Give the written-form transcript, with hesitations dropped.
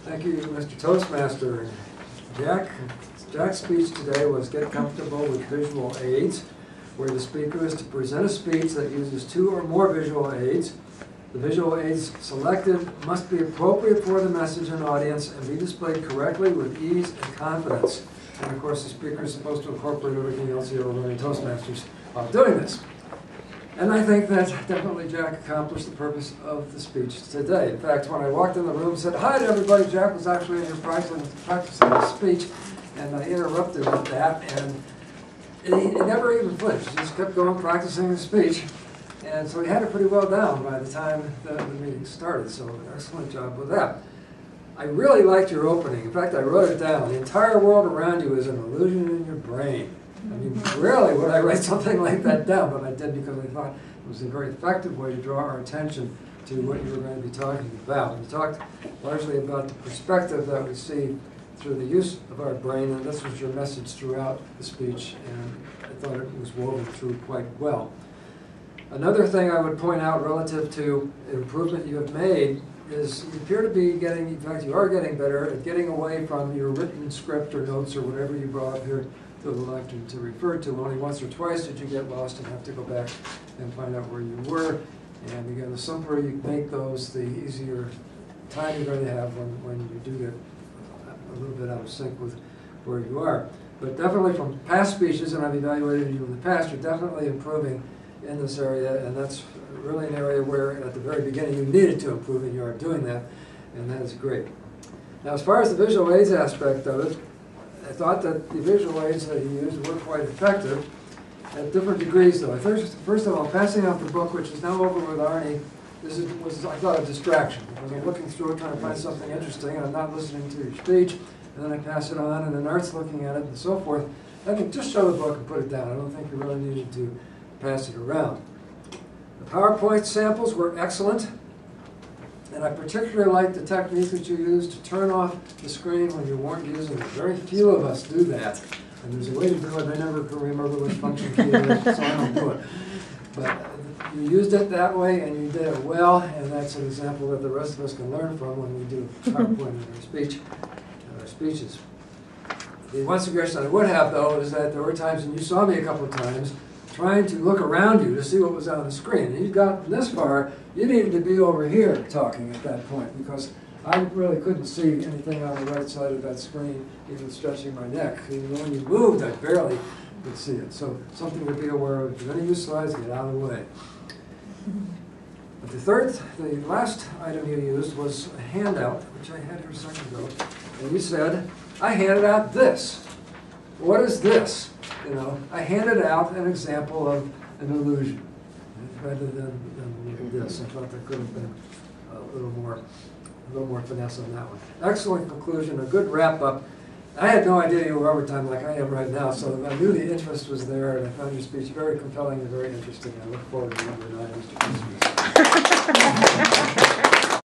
Thank you, Mr. Toastmaster. Jack's speech today was get comfortable with visual aids, where the speaker is to present a speech that uses 2 or more visual aids. The visual aids selected must be appropriate for the message and audience and be displayed correctly with ease and confidence. And of course, the speaker is supposed to incorporate everything else you'll learn in Toastmasters while doing this. And I think that definitely Jack accomplished the purpose of the speech today. In fact, when I walked in the room and said, "Hi to everybody," Jack was actually in here practicing his speech, and I interrupted with that, and he never even flinched. He just kept going practicing his speech. And so he had it pretty well down by the time the meeting started, so excellent job with that. I really liked your opening. In fact, I wrote it down. The entire world around you is an illusion in your brain. I mean, rarely would I write something like that down, but I did because I thought it was a very effective way to draw our attention to what you were going to be talking about. We talked largely about the perspective that we see through the use of our brain, and this was your message throughout the speech, and I thought it was woven through quite well. Another thing I would point out relative to improvement you have made is you appear to be getting, in fact you are getting better at getting away from your written script or notes or whatever you brought up here to the lectern to refer to. Only once or twice did you get lost and have to go back and find out where you were. And again, the simpler you make those, the easier time you're going to have when you do get a little bit out of sync with where you are. But definitely from past speeches, and I've evaluated you in the past, you're definitely improving in this area, and that's really an area where at the very beginning you needed to improve, and you are doing that, and that is great. Now, as far as the visual aids aspect of it, I thought that the visual aids that you used were quite effective at different degrees, though. First of all, passing out the book, which is now over with Arnie, was, I thought, a distraction, because I'm looking through it trying to find something interesting, and I'm not listening to your speech, and then I pass it on, and then Art's looking at it, and so forth. I can just show the book and put it down. I don't think you really needed to pass it around. The PowerPoint samples were excellent, and I particularly liked the technique that you used to turn off the screen when you weren't using it. Very few of us do that, and there's a way to do it, and I never can remember which function key it is, so I don't do it. But you used it that way, and you did it well, and that's an example that the rest of us can learn from when we do PowerPoint in our speeches. The one suggestion I would have, though, is that there were times, and you saw me a couple of times, trying to look around you to see what was on the screen. And you got this far, you needed to be over here talking at that point, because I really couldn't see anything on the right side of that screen, even stretching my neck. Even when you moved, I barely could see it. So something to be aware of. If you're going to use slides, get out of the way. But the last item you used was a handout, which I had here a second ago. And you said, I handed out this. What is this? You know, I handed out an example of an illusion rather than this. I thought there could have been a little more finesse on that one. Excellent conclusion, a good wrap up. I had no idea you were overtime like I am right now, so I knew the interest was there, and I found your speech very compelling and very interesting. I look forward to number 9, Mr. Christmas.